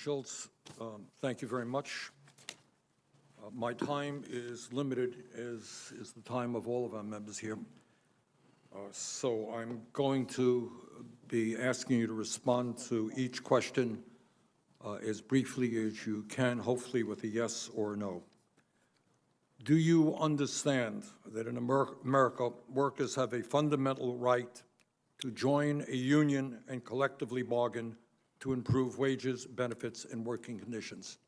Schultz, thank you very much. My time is limited, as is the time of all of our members here. So I'm going to be asking you to respond to each question as briefly as you can, hopefully with a yes or no. Do you understand that in America, workers have a fundamental right to join a union and collectively bargain to improve wages, benefits, and working conditions?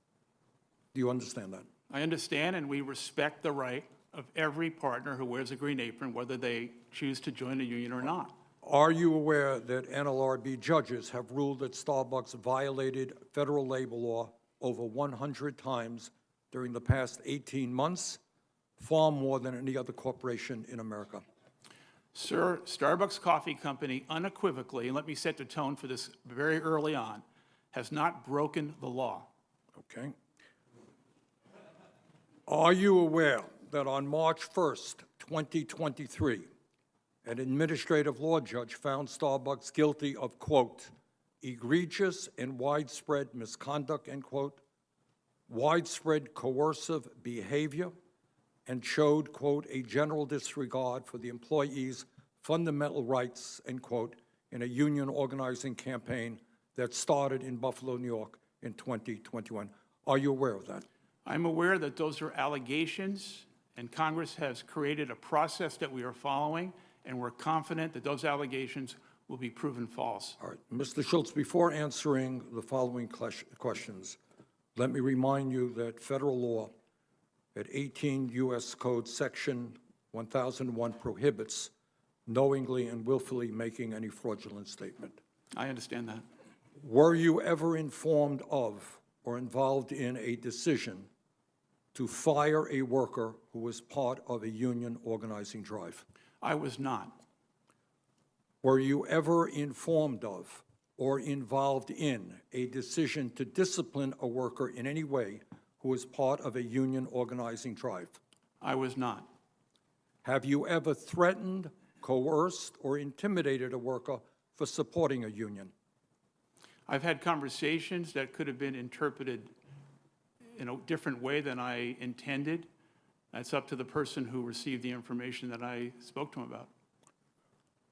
Do you understand that? I understand, and we respect the right of every partner who wears a green apron, whether they choose to join a union or not. Are you aware that NLRB judges have ruled that Starbucks violated federal labor law over 100 times during the past 18 months, far more than any other corporation in America? Sir, Starbucks Coffee Company unequivocally, and let me set the tone for this very early on, has not broken the law. Okay. Are you aware that on March 1st, 2023, an administrative law judge found Starbucks guilty of, quote, egregious and widespread misconduct, end quote, widespread coercive behavior, and showed, quote, a general disregard for the employees' fundamental rights, end quote, in a union organizing campaign that started in Buffalo, New York in 2021. Are you aware of that? I'm aware that those are allegations, and Congress has created a process that we are following, and we're confident that those allegations will be proven false. All right. Mr. Schultz, before answering the following questions, let me remind you that federal law at 18 U.S. Code Section 1001 prohibits knowingly and willfully making any fraudulent statement. I understand that. Were you ever informed of or involved in a decision to fire a worker who was part of a union organizing drive? I was not. Were you ever informed of or involved in a decision to discipline a worker in any way who was part of a union organizing drive? I was not. Have you ever threatened, coerced, or intimidated a worker for supporting a union? I've had conversations that could have been interpreted in a different way than I intended. That's up to the person who received the information that I spoke to him about.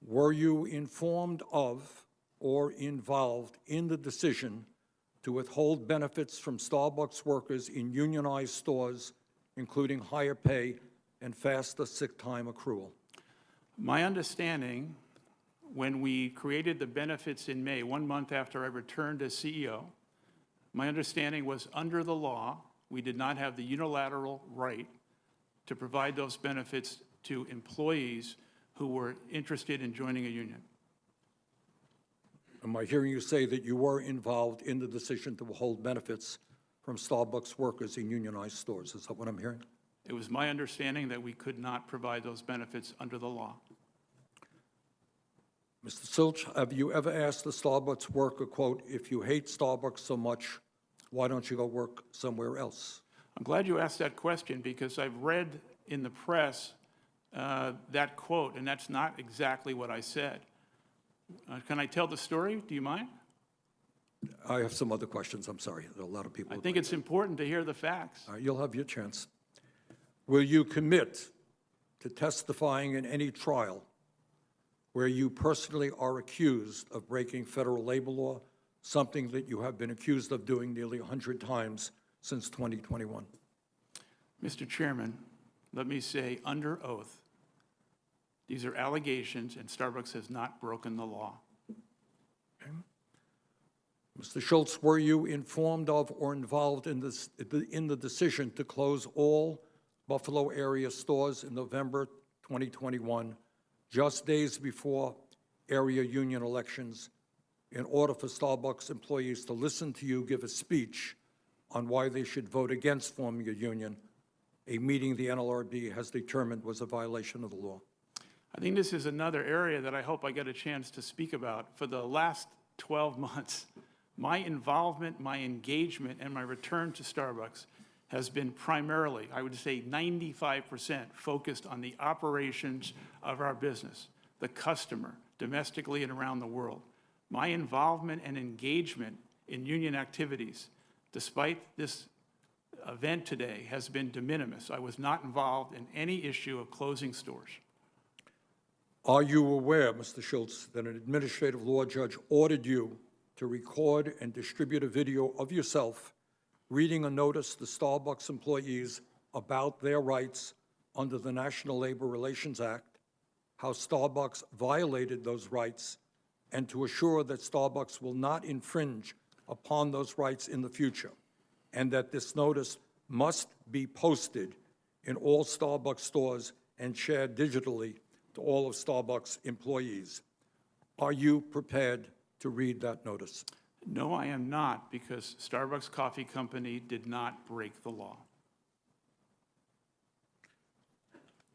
Were you informed of or involved in the decision to withhold benefits from Starbucks workers in unionized stores, including higher pay and faster sick time accrual? My understanding, when we created the benefits in May, 1 month after I returned as CEO, my understanding was under the law, we did not have the unilateral right to provide those benefits to employees who were interested in joining a union. Am I hearing you say that you were involved in the decision to withhold benefits from Starbucks workers in unionized stores? Is that what I'm hearing? It was my understanding that we could not provide those benefits under the law. Mr. Silch, have you ever asked a Starbucks worker, quote, if you hate Starbucks so much, why don't you go work somewhere else? I'm glad you asked that question because I've read in the press that quote, and that's not exactly what I said. Can I tell the story? Do you mind? I have some other questions. I'm sorry. There are a lot of people. I think it's important to hear the facts. All right, you'll have your chance. Will you commit to testifying in any trial where you personally are accused of breaking federal labor law, something that you have been accused of doing nearly 100 times since 2021? Mr. Chairman, let me say under oath, these are allegations and Starbucks has not broken the law. Okay. Mr. Schultz, were you informed of or involved in the decision to close all Buffalo area stores in November 2021, just days before area union elections, in order for Starbucks employees to listen to you give a speech on why they should vote against forming a union, a meeting the NLRB has determined was a violation of the law? I think this is another area that I hope I get a chance to speak about. For the last 12 months, my involvement, my engagement, and my return to Starbucks has been primarily, I would say 95%, focused on the operations of our business, the customer, domestically and around the world. My involvement and engagement in union activities, despite this event today, has been de minimis. I was not involved in any issue of closing stores. Are you aware, Mr. Schultz, that an administrative law judge ordered you to record and distribute a video of yourself reading a notice to Starbucks employees about their rights under the National Labor Relations Act, how Starbucks violated those rights, and to assure that Starbucks will not infringe upon those rights in the future, and that this notice must be posted in all Starbucks stores and shared digitally to all of Starbucks employees? Are you prepared to read that notice? No, I am not, because Starbucks Coffee Company did not break the law.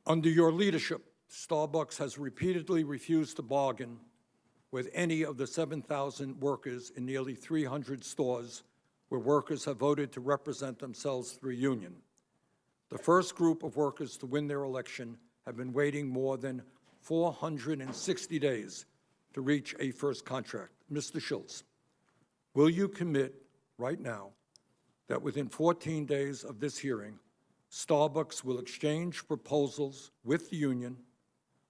Under your leadership, Starbucks has repeatedly refused to bargain with any of the 7,000 workers in nearly 300 stores where workers have voted to represent themselves through a union. The first group of workers to win their election have been waiting more than 460 days to reach a first contract. Mr. Schultz, will you commit right now that within 14 days of this hearing, Starbucks will exchange proposals with the union,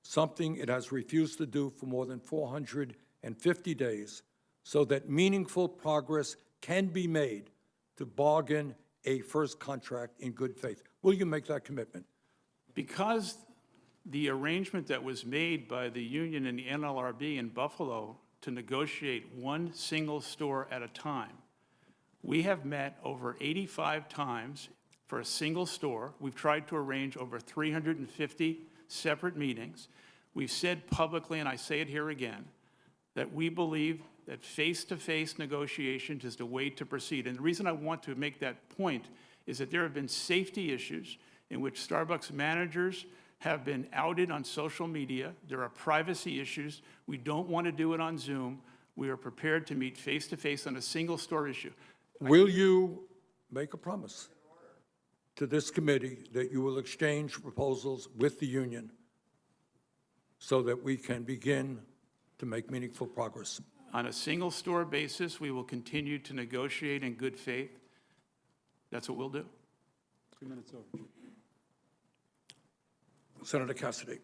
something it has refused to do for more than 450 days, so that meaningful progress can be made to bargain a first contract in good faith? Will you make that commitment? Because the arrangement that was made by the union and the NLRB in Buffalo to negotiate one single store at a time, we have met over 85 times for a single store. We've tried to arrange over 350 separate meetings. We've said publicly, and I say it here again, that we believe that face-to-face negotiations is the way to proceed. And the reason I want to make that point is that there have been safety issues in which Starbucks managers have been outed on social media. There are privacy issues. We don't want to do it on Zoom. We are prepared to meet face-to-face on a single store issue. Will you make a promise to this committee that you will exchange proposals with the union so that we can begin to make meaningful progress? On a single store basis, we will continue to negotiate in good faith. That's what we'll do. 2 minutes over. Senator Cassidy.